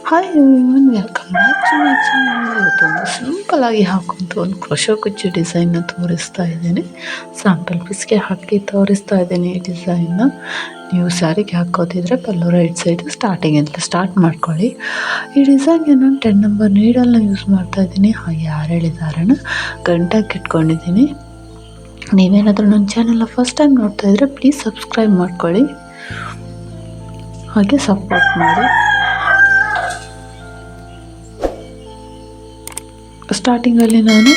Hi everyone, welcome back to my channel. ಇವತ್ತೊಂದು ಸಿಂಪಲಾಗಿ ಹಾಕುವಂಥ ಒಂದು ಕ್ರೋಶೋ ಕುಚ್ಚು ಡಿಸೈನ್ನ ತೋರಿಸ್ತಾ ಇದ್ದೀನಿ. ಸ್ಯಾಂಪಲ್ ಪೀಸ್ಗೆ ಹಾಕಿ ತೋರಿಸ್ತಾ ಇದ್ದೀನಿ ಈ ಡಿಸೈನ್ನ. ನೀವು ಸ್ಯಾರಿಗೆ ಹಾಕೋದಿದ್ರೆ ಪಲ್ಲು ರೈಟ್ ಸೈಡ್ ಸ್ಟಾರ್ಟಿಂಗಿಂದ ಸ್ಟಾರ್ಟ್ ಮಾಡ್ಕೊಳ್ಳಿ. ಈ ಡಿಸೈನ್ಗೆ ನಾನು 10 ನಂಬರ್ ನೀಡಲ್ನ ಯೂಸ್ ಮಾಡ್ತಾ ಇದ್ದೀನಿ. ಹಾಗೆ 6 ಎಳೆ ದಾರನ ಗಂಟಾಗಿ ಇಟ್ಕೊಂಡಿದ್ದೀನಿ. ನೀವೇನಾದರೂ ನನ್ನ ಚಾನಲ್ನ ಫಸ್ಟ್ ಟೈಮ್ ನೋಡ್ತಾ ಇದ್ರೆ ಪ್ಲೀಸ್ ಸಬ್ಸ್ಕ್ರೈಬ್ ಮಾಡ್ಕೊಳ್ಳಿ, ಹಾಗೆ ಸಪೋರ್ಟ್ ಮಾಡಿ. ಸ್ಟಾರ್ಟಿಂಗಲ್ಲಿ ನಾನು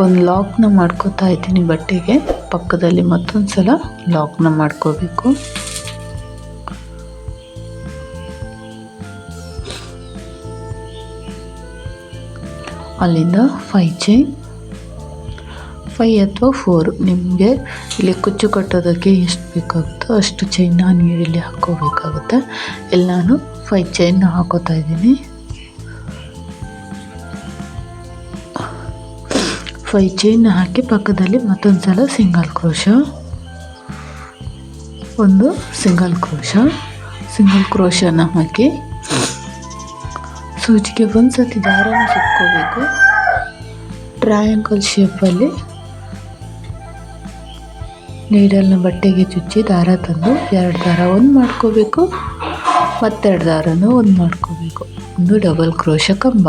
ಒಂದು ಲಾಕ್ನ ಮಾಡ್ಕೋತಾ ಇದ್ದೀನಿ ಬಟ್ಟೆಗೆ. ಪಕ್ಕದಲ್ಲಿ ಮತ್ತೊಂದು ಸಲ ಲಾಕ್ನ ಮಾಡ್ಕೋಬೇಕು. ಅಲ್ಲಿಂದ 5 ಚೈನ್, 5 ಅಥವಾ 4 ನಿಮಗೆ ಇಲ್ಲಿ ಕುಚ್ಚು ಕಟ್ಟೋದಕ್ಕೆ ಎಷ್ಟು ಬೇಕಾಗುತ್ತೋ ಅಷ್ಟು ಚೈನ್ನ ನೀರಲ್ಲಿ ಹಾಕ್ಕೋಬೇಕಾಗುತ್ತೆ. ಇಲ್ಲಿ ನಾನು 5 ಚೈನ್ನ ಹಾಕೋತಾ ಇದ್ದೀನಿ. 5 ಚೈನ್ ಹಾಕಿ ಪಕ್ಕದಲ್ಲಿ ಮತ್ತೊಂದು ಸಲ ಸಿಂಗಲ್ ಕ್ರೋಶೋ, ಒಂದು ಸಿಂಗಲ್ ಕ್ರೋಶನ ಹಾಕಿ ಸೂಜಿಗೆ ಒಂದು ಸತಿ ದಾರನ ಸುತ್ಕೋಬೇಕು. ಟ್ರಯಾಂಗಲ್ ಶೇಪಲ್ಲಿ ನೀಡಲ್ನ ಬಟ್ಟೆಗೆ ಚುಚ್ಚಿ ದಾರ ತಂದು 2 ದಾರ ಒಂದು ಮಾಡ್ಕೋಬೇಕು, ಮತ್ತೆರಡು ದಾರನೂ ಒಂದು ಮಾಡ್ಕೋಬೇಕು. ಒಂದು ಡಬಲ್ ಕ್ರೋಶ ಕಂಬ,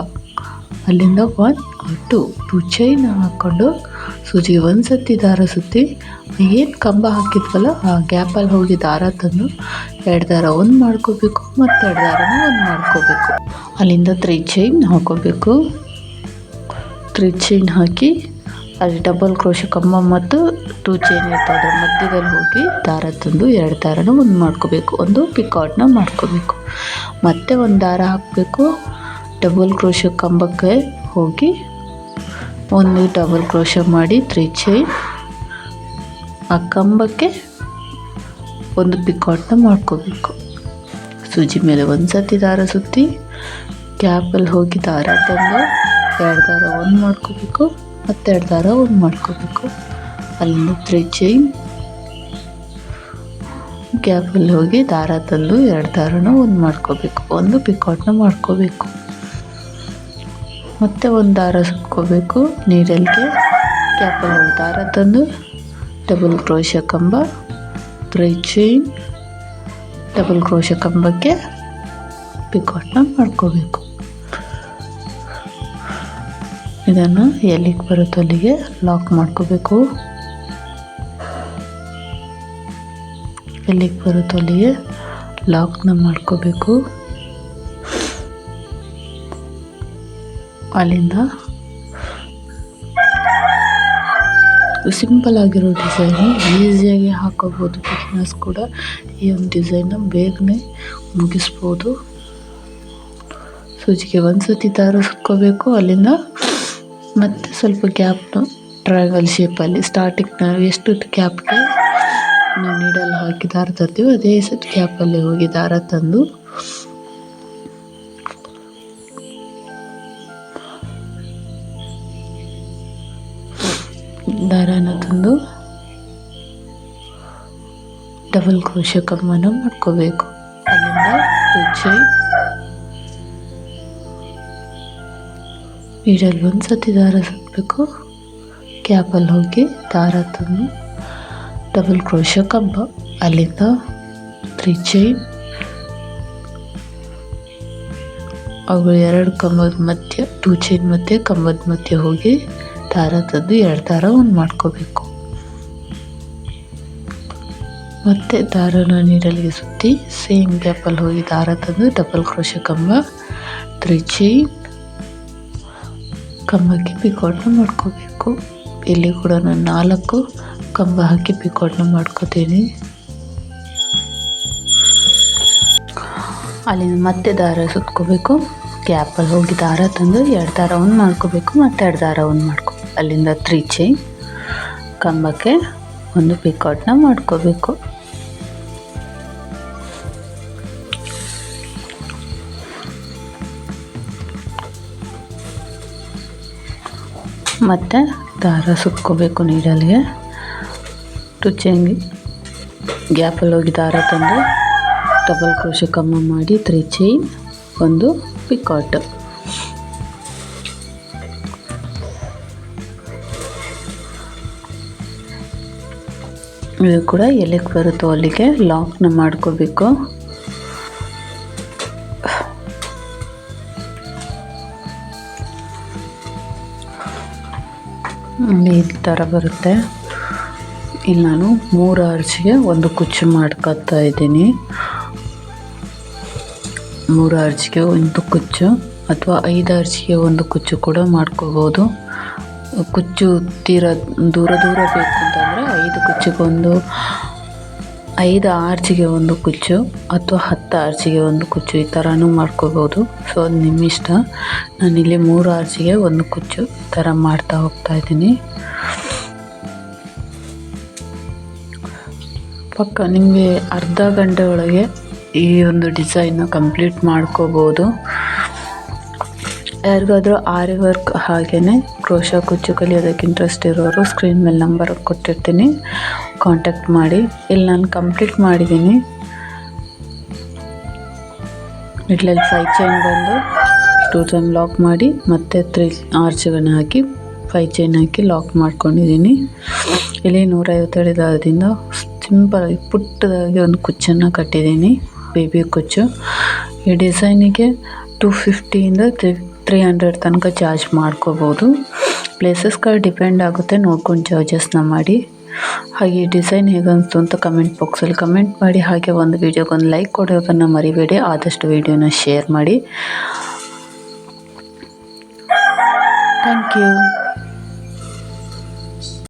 ಅಲ್ಲಿಂದ 1 or 2 ಚೈನ್ ಹಾಕ್ಕೊಂಡು ಸೂಜಿಗೆ ಒಂದು ಸತಿ ದಾರ ಸುತ್ತಿ ಏನು ಕಂಬ ಹಾಕಿದ್ವಲ್ಲ ಆ ಗ್ಯಾಪಲ್ಲಿ ಹೋಗಿ ದಾರ ತಂದು 2 ದಾರ ಒಂದು ಮಾಡ್ಕೋಬೇಕು, ಮತ್ತೆರಡು ದಾರನ ಒಂದು ಮಾಡ್ಕೋಬೇಕು. ಅಲ್ಲಿಂದ 3 ಚೈನ್ ಹಾಕೋಬೇಕು. 3 ಚೈನ್ ಹಾಕಿ ಅಲ್ಲಿ ಡಬಲ್ ಕ್ರೋಶ ಕಂಬ ಮತ್ತು 2 ಚೈನ್ ಇರ್ತದೆ ಅದರ ಮಧ್ಯದಲ್ಲಿ ಹೋಗಿ ದಾರ ತಂದು 2 ದಾರನ ಒಂದು ಮಾಡ್ಕೋಬೇಕು. ಒಂದು ಪಿಕಾಟ್ನ ಮಾಡ್ಕೋಬೇಕು. ಮತ್ತೆ ಒಂದು ದಾರ ಹಾಕಬೇಕು. ಡಬಲ್ ಕ್ರೋಶ ಕಂಬಕ್ಕೆ ಹೋಗಿ ಒಂದು ಡಬಲ್ ಕ್ರೋಶ ಮಾಡಿ 3 ಚೈನ್ ಆ ಕಂಬಕ್ಕೆ ಒಂದು ಪಿಕಾಟ್ನ ಮಾಡ್ಕೋಬೇಕು. ಸೂಜಿ ಮೇಲೆ ಒಂದು ಸತಿ ದಾರ ಸುತ್ತಿ ಗ್ಯಾಪಲ್ಲಿ ಹೋಗಿ ದಾರ ತಂದು 2 ದಾರ ಒಂದು ಮಾಡ್ಕೋಬೇಕು, ಮತ್ತೆರಡು ದಾರ ಒಂದು ಮಾಡ್ಕೋಬೇಕು. ಅಲ್ಲಿಂದ 3 ಚೈನ್ ಗ್ಯಾಪಲ್ಲಿ ಹೋಗಿ ದಾರ ತಂದು 2 ದಾರನ ಒಂದು ಮಾಡ್ಕೋಬೇಕು, ಒಂದು ಪಿಕಾಟ್ನ ಮಾಡ್ಕೋಬೇಕು. ಮತ್ತೆ ಒಂದು ದಾರ ಸುತ್ಕೋಬೇಕು. ನೀಡಲ್ಗೆ ಗ್ಯಾಪಲ್ಲಿ ಹೋಗಿ ದಾರ ತಂದು ಡಬಲ್ ಕ್ರೋಶ ಕಂಬ, 3 ಚೈನ್, ಡಬಲ್ ಕ್ರೋಶ ಕಂಬಕ್ಕೆ ಪಿಕಾಟ್ನ ಮಾಡ್ಕೋಬೇಕು. ಇದನ್ನು ಎಲ್ಲಿಗೆ ಬರುತ್ತೋ ಅಲ್ಲಿಗೆ ಲಾಕ್ ಮಾಡ್ಕೋಬೇಕು. ಎಲ್ಲಿಗೆ ಬರುತ್ತೋ ಅಲ್ಲಿಗೆ ಲಾಕ್ನ ಮಾಡ್ಕೋಬೇಕು. ಅಲ್ಲಿಂದ ಸಿಂಪಲ್ ಆಗಿರೋ ಡಿಸೈನು ಈಸಿಯಾಗಿ ಹಾಕೋಬೋದು. ಬಿಗಿನರ್ಸ್ ಕೂಡ ಈ ಒಂದು ಡಿಸೈನ್ನ ಬೇಗನೆ ಮುಗಿಸ್ಬೋದು. ಸೂಜಿಗೆ ಒಂದು ಸತಿ ದಾರ ಸುತ್ಕೋಬೇಕು. ಅಲ್ಲಿಂದ ಮತ್ತೆ ಸ್ವಲ್ಪ ಗ್ಯಾಪ್ನ ಟ್ರಯಾಂಗಲ್ ಶೇಪಲ್ಲಿ ಸ್ಟಾರ್ಟಿಂಗ್ ನಾವು ಎಷ್ಟು ಗ್ಯಾಪ್ಗೆ ನಾವು ನೀಡಲ್ ಹಾಕಿ ದಾರ ತರ್ತೀವಿ ಅದೇ ಸತಿ ಗ್ಯಾಪಲ್ಲಿ ಹೋಗಿ ದಾರ ತಂದು ದಾರನ ತಂದು ಡಬಲ್ ಕ್ರೋಶ ಕಂಬನ ಮಾಡ್ಕೋಬೇಕು. ಅಲ್ಲಿಂದ 2 ಚೈನ್, ನೀಡಲ್ಲಿ ಒಂದು ಸತಿ ದಾರ ಸುತ್ತಬೇಕು. ಗ್ಯಾಪಲ್ಲಿ ಹೋಗಿ ದಾರ ತಂದು ಡಬಲ್ ಕ್ರೋಶ ಕಂಬ, ಅಲ್ಲಿಂದ 3 ಚೈನ್, ಅವುಗಳು 2 ಕಂಬದ ಮಧ್ಯೆ 2 ಚೈನ್ ಮಧ್ಯೆ ಕಂಬದ ಮಧ್ಯೆ ಹೋಗಿ ದಾರ ತಂದು 2 ದಾರ ಒಂದು ಮಾಡ್ಕೋಬೇಕು. ಮತ್ತೆ ದಾರನ ನೀಡಲಿಗೆ ಸುತ್ತಿ ಸೇಮ್ ಗ್ಯಾಪಲ್ಲಿ ಹೋಗಿ ದಾರ ತಂದು ಡಬಲ್ ಕ್ರೋಶ ಕಂಬ, 3 ಚೈನ್, ಕಂಬಕ್ಕೆ ಪಿಕಾಟ್ನ ಮಾಡ್ಕೋಬೇಕು. ಇಲ್ಲಿ ಕೂಡ ನಾನು 4 ಕಂಬ ಹಾಕಿ ಪಿಕಾಟ್ನ ಮಾಡ್ಕೋತೀನಿ. ಅಲ್ಲಿಂದ ಮತ್ತೆ ದಾರ ಸುತ್ಕೋಬೇಕು. ಗ್ಯಾಪಲ್ಲಿ ಹೋಗಿ ದಾರ ತಂದು 2 ದಾರ ಒಂದು ಮಾಡ್ಕೋಬೇಕು, ಮತ್ತೆರಡು ದಾರ ಒಂದು ಮಾಡ್ಕೋಬೇಕು. ಅಲ್ಲಿಂದ 3 ಚೈನ್, ಕಂಬಕ್ಕೆ ಒಂದು ಪಿಕಾಟ್ನ ಮಾಡ್ಕೋಬೇಕು. ಮತ್ತು ದಾರ ಸುತ್ಕೋಬೇಕು. ನೀಡಲ್ಗೆ 2 ಚೈನ್ ಗ್ಯಾಪಲ್ಲಿ ಹೋಗಿ ದಾರ ತಂದು ಡಬಲ್ ಕ್ರೋಶೆ ಕಂಬ ಮಾಡಿ 3 ಚೈನ್ ಒಂದು ಪಿಕಾಟ್. ಇದು ಕೂಡ ಎಲ್ಲಿಗೆ ಬರುತ್ತೋ ಅಲ್ಲಿಗೆ ಲಾಕ್ನ ಮಾಡ್ಕೋಬೇಕು. ಈ ಥರ ಬರುತ್ತೆ. ಇಲ್ಲಿ ನಾನು 3 ಆರ್ಚಿಗೆ ಒಂದು ಕುಚ್ಚು ಮಾಡ್ಕೊತಾ ಇದ್ದೀನಿ. 3 ಆರ್ಚಿಗೆ ಒಂದು ಕುಚ್ಚು ಅಥವಾ 5 ಆರ್ಚಿಗೆ ಒಂದು ಕುಚ್ಚು ಕೂಡ ಮಾಡ್ಕೋಬೋದು. ಕುಚ್ಚು ತೀರಾ ದೂರ ಬೇಕು ಅಂತಂದರೆ 5 ಕುಚ್ಚಿಗೊಂದು, 5 ಆರ್ಚಿಗೆ ಒಂದು ಕುಚ್ಚು ಅಥವಾ 10 ಆರ್ಚಿಗೆ ಒಂದು ಕುಚ್ಚು ಈ ಥರನೂ ಮಾಡ್ಕೋಬೋದು. ಸೊ ಅದು ನಿಮ್ಮ ಇಷ್ಟ. ನಾನಿಲ್ಲಿ 3 ಆರ್ಚಿಗೆ ಒಂದು ಕುಚ್ಚು ಈ ಥರ ಮಾಡ್ತಾ ಹೋಗ್ತಾ ಇದ್ದೀನಿ. ಪಕ್ಕ ನಿಮಗೆ ಅರ್ಧ ಗಂಟೆ ಒಳಗೆ ಈ ಒಂದು ಡಿಸೈನ್ನ ಕಂಪ್ಲೀಟ್ ಮಾಡ್ಕೋಬೋದು. ಯಾರಿಗಾದರೂ ಆರಿ ವರ್ಕ್ ಹಾಗೆಯೇ ಕ್ರೋಶಾ ಕುಚ್ಚು ಕಲಿಯೋದಕ್ಕೆ ಇಂಟ್ರೆಸ್ಟ್ ಇರೋರು ಸ್ಕ್ರೀನ್ ಮೇಲೆ ನಂಬರ್ ಕೊಟ್ಟಿರ್ತೀನಿ, ಕಾಂಟ್ಯಾಕ್ಟ್ ಮಾಡಿ. ಇಲ್ಲಿ ನಾನು ಕಂಪ್ಲೀಟ್ ಮಾಡಿದ್ದೀನಿ. ಇಟ್ಲಲ್ಲಿ 5 ಚೈನ್ ಬಂದು 2 ಟೈಮ್ ಲಾಕ್ ಮಾಡಿ ಮತ್ತೆ 3 ಆರ್ಚ್ಗಳನ್ನ ಹಾಕಿ 5 ಚೈನ್ ಹಾಕಿ ಲಾಕ್ ಮಾಡ್ಕೊಂಡಿದ್ದೀನಿ. ಇಲ್ಲಿ 157 ದಾರದಿಂದ ಸಿಂಪಲ್ ಪುಟ್ಟದಾಗಿ ಒಂದು ಕುಚ್ಚನ್ನು ಕಟ್ಟಿದ್ದೀನಿ, ಬೇಬಿ ಕುಚ್ಚು. ಈ ಡಿಸೈನಿಗೆ 250ಇಂದ 300 ತನಕ ಚಾರ್ಜ್ ಮಾಡ್ಕೋಬೋದು. ಪ್ಲೇಸಸ್ಗಳು ಡಿಪೆಂಡ್ ಆಗುತ್ತೆ, ನೋಡ್ಕೊಂಡು ಚಾರ್ಜಸ್ನ ಮಾಡಿ. ಹಾಗೆ ಈ ಡಿಸೈನ್ ಹೇಗನ್ನಿಸ್ತು ಅಂತ ಕಮೆಂಟ್ ಬಾಕ್ಸಲ್ಲಿ ಕಮೆಂಟ್ ಮಾಡಿ. ಹಾಗೆ ಒಂದು ವಿಡಿಯೋಗೊಂದು ಲೈಕ್ ಕೊಡೋದನ್ನು ಮರಿಬೇಡಿ. ಆದಷ್ಟು ವಿಡಿಯೋನ ಶೇರ್ ಮಾಡಿ. Thank you.